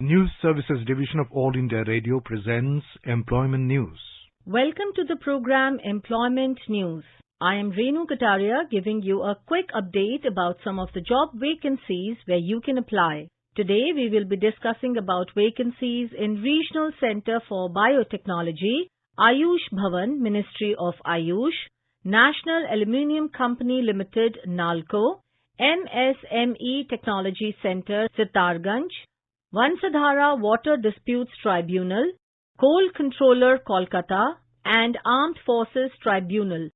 News Services Division of All India Radio presents Employment News. Welcome to the program Employment News. I am Renu Kataria giving you a quick update about some of the job vacancies where you can apply. Today we will be discussing about vacancies in Regional Center for Biotechnology, Ayush Bhavan, Ministry of Ayush, National Aluminium Company Limited, NALCO, MSME Technology Center, Sitarganj, Vansadhara Water Disputes Tribunal, Coal Controller, Kolkata, and Armed Forces Tribunal.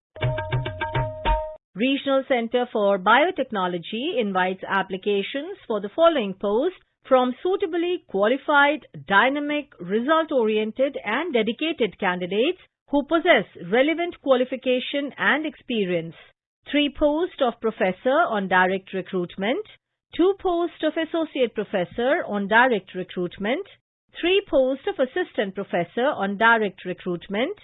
Regional Center for Biotechnology invites applications for the following posts from suitably qualified, dynamic, result-oriented and dedicated candidates who possess relevant qualification and experience. 3 posts of Professor on Direct Recruitment, 2 posts of Associate Professor on Direct Recruitment, 3 posts of Assistant Professor on Direct Recruitment,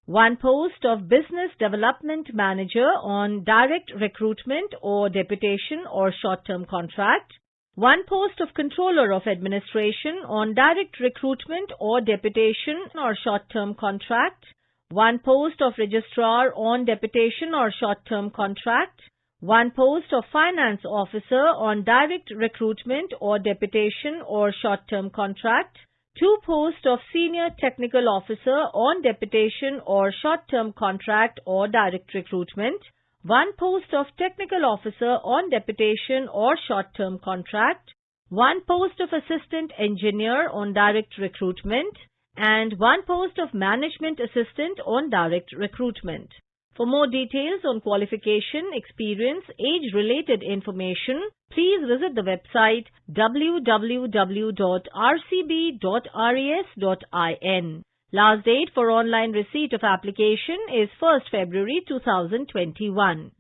1 post of Business Development Manager on Direct Recruitment or Deputation or Short-Term Contract, 1 post of Controller of Administration on Direct Recruitment or Deputation or Short-Term Contract, 1 post of Registrar on Deputation or Short-Term Contract, 1 post of Finance Officer on Direct Recruitment or Deputation or Short-Term Contract, 2 posts of Senior Technical Officer on Deputation or Short-Term Contract or Direct Recruitment, 1 post of Technical Officer on Deputation or Short-Term Contract, 1 post of Assistant Engineer on Direct Recruitment, and 1 post of Management Assistant on Direct Recruitment. For more details on qualification, experience, age-related information, please visit the website www.rcb.res.in. Last date for online receipt of application is 1st February 2021.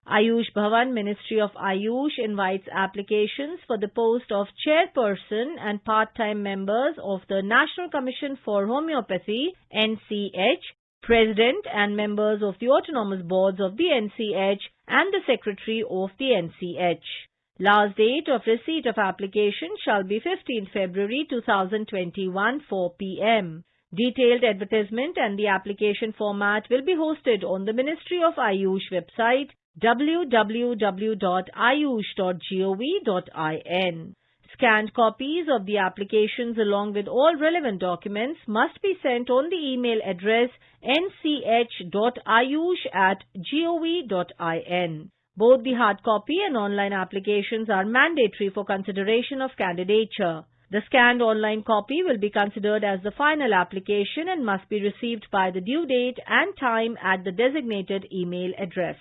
Ayush Bhavan, Ministry of Ayush invites applications for the post of Chairperson and part-time members of the National Commission for Homeopathy, NCH, President and members of the Autonomous Boards of the NCH and the Secretary of the NCH. Last date of receipt of application shall be 15th February 2021, 4 p.m. Detailed advertisement and the application format will be hosted on the Ministry of Ayush website www.ayush.gov.in. Scanned copies of the applications along with all relevant documents must be sent on the email address nch.ayush@gov.in. Both the hard copy and online applications are mandatory for consideration of candidature. The scanned online copy will be considered as the final application and must be received by the due date and time at the designated email address.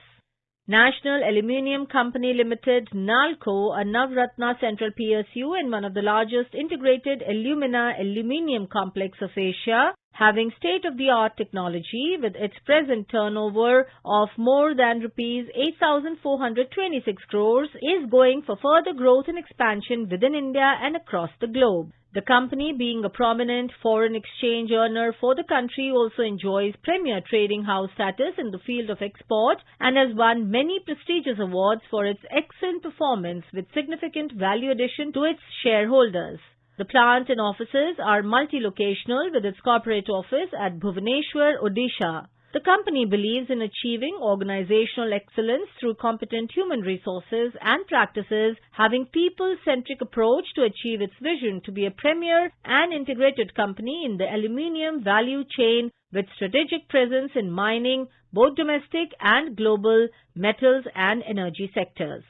National Aluminium Company Limited, NALCO, a Navratna Central PSU and one of the largest integrated aluminium complex of Asia, having state-of-the-art technology with its present turnover of more than rupees 8,426 crores, is going for further growth and expansion within India and across the globe. The company, being a prominent foreign exchange earner for the country, also enjoys premier trading house status in the field of export and has won many prestigious awards for its excellent performance with significant value addition to its shareholders. The plant and offices are multi-locational with its corporate office at Bhubaneswar, Odisha. The company believes in achieving organizational excellence through competent human resources and practices, having people-centric approach to achieve its vision to be a premier and integrated company in the aluminium value chain with strategic presence in mining, both domestic and global, metals and energy sectors.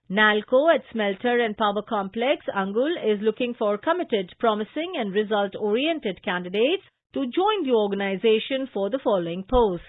NALCO at Smelter and Power Complex, Angul, is looking for committed, promising and result-oriented candidates to join the organization for the following posts: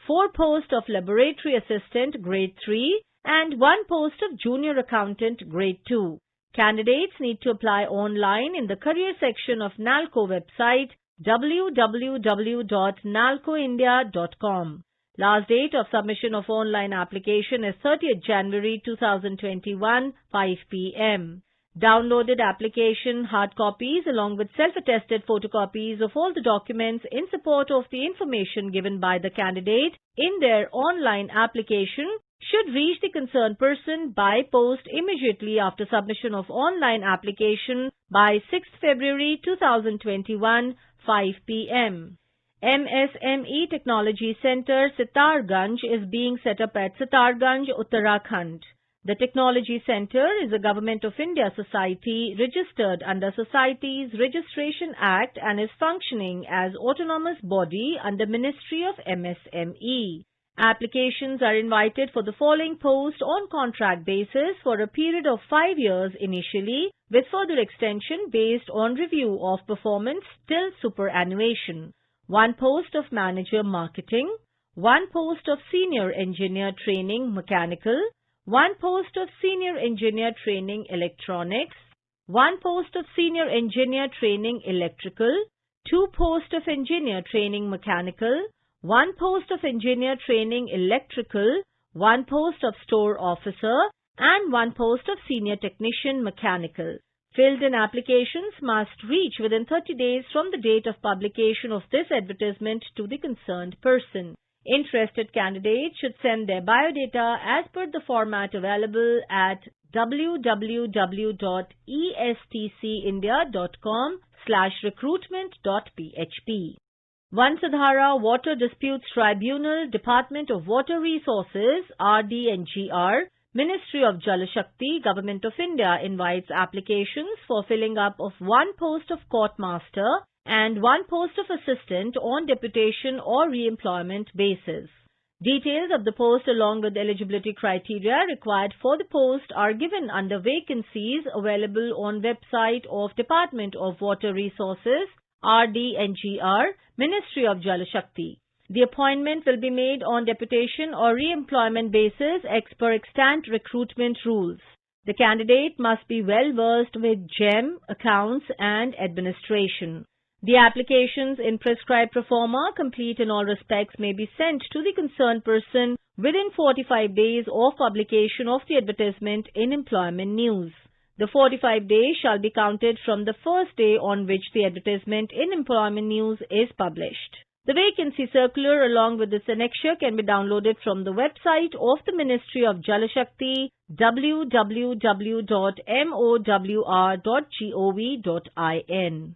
4 posts of Laboratory Assistant Grade 3 and 1 post of Junior Accountant Grade 2. Candidates need to apply online in the career section of NALCO website www.nalcoindia.com. Last date of submission of online application is 30th January 2021, 5 p.m. Downloaded application hard copies along with self-attested photocopies of all the documents in support of the information given by the candidate in their online application should reach the concerned person by post immediately after submission of online application by 6th February 2021, 5 p.m. MSME Technology Center, Sitarganj is being set up at Sitarganj, Uttarakhand. The Technology Center is a Government of India society registered under Societies Registration Act and is functioning as autonomous body under Ministry of MSME. Applications are invited for the following post on contract basis for a period of 5 years initially, with further extension based on review of performance till superannuation. 1 post of Manager Marketing, 1 post of Senior Engineer Training Mechanical, 1 post of Senior Engineer Training Electronics, 1 post of Senior Engineer Training Electrical, 2 post of Engineer Training Mechanical, 1 post of Engineer Training Electrical, 1 post of Store Officer, and 1 post of Senior Technician Mechanical. Filled-in applications must reach within 30 days from the date of publication of this advertisement to the concerned person. Interested candidates should send their biodata as per the format available at www.estcindia.com/recruitment.php. Vansadhara Water Disputes Tribunal, Department of Water Resources, RD&GR, Ministry of Jal Shakti, Government of India invites applications for filling up of 1 post of Court Master and 1 post of Assistant on deputation or re-employment basis. Details of the post along with eligibility criteria required for the post are given under vacancies available on website of Department of Water Resources, RD&GR, Ministry of Jal Shakti. The appointment will be made on deputation or re-employment basis ex per extant recruitment rules. The candidate must be well versed with GEM, accounts and administration. The applications in prescribed proforma, complete in all respects, may be sent to the concerned person within 45 days of publication of the advertisement in Employment News. The 45 days shall be counted from the first day on which the advertisement in Employment News is published. The vacancy circular along with its annexure can be downloaded from the website of the Ministry of Jal Shakti, www.mowr.gov.in.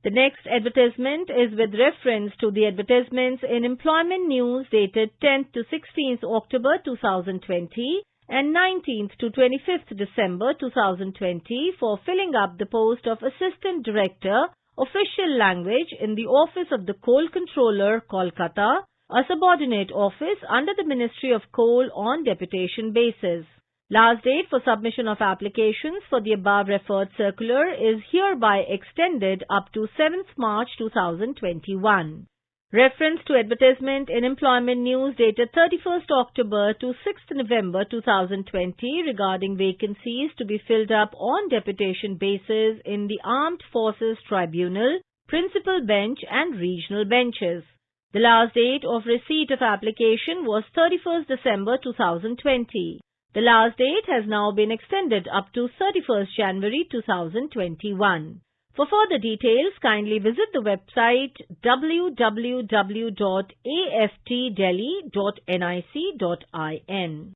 The next advertisement is with reference to the advertisements in Employment News dated 10th to 16th October 2020 and 19th to 25th December 2020 for filling up the post of Assistant Director, Official Language in the Office of the Coal Controller, Kolkata, a subordinate office under the Ministry of Coal on deputation basis. Last date for submission of applications for the above referred circular is hereby extended up to 7th March 2021. Reference to advertisement in Employment News dated 31st October to 6th November 2020 regarding vacancies to be filled up on deputation basis in the Armed Forces Tribunal, Principal Bench and Regional Benches. The last date of receipt of application was 31st December 2020. The last date has now been extended up to 31st January 2021. For further details, kindly visit the website www.aftdelhi.nic.in.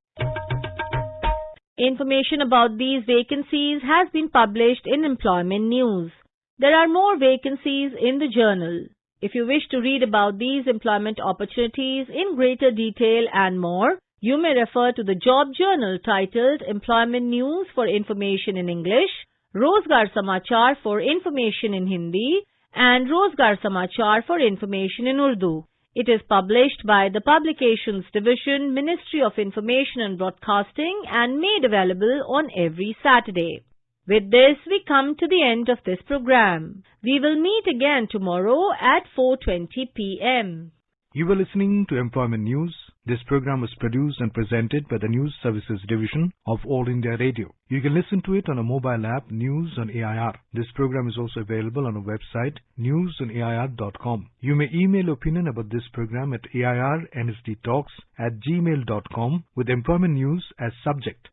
Information about these vacancies has been published in Employment News. There are more vacancies in the journal. If you wish to read about these employment opportunities in greater detail and more, you may refer to the job journal titled Employment News for information in English, Rozgar Samachar for information in Hindi, and Rozgar Samachar for information in Urdu. It is published by the Publications Division, Ministry of Information and Broadcasting and made available on every Saturday. With this, we come to the end of this program. We will meet again tomorrow at 4:20 p.m. You were listening to Employment News. This program was produced and presented by the News Services Division of All India Radio. You can listen to it on a mobile app, News on AIR. This program is also available on our website, newsonair.com. You may email opinion about this program at airnsdtalks@gmail.com with Employment News as subject.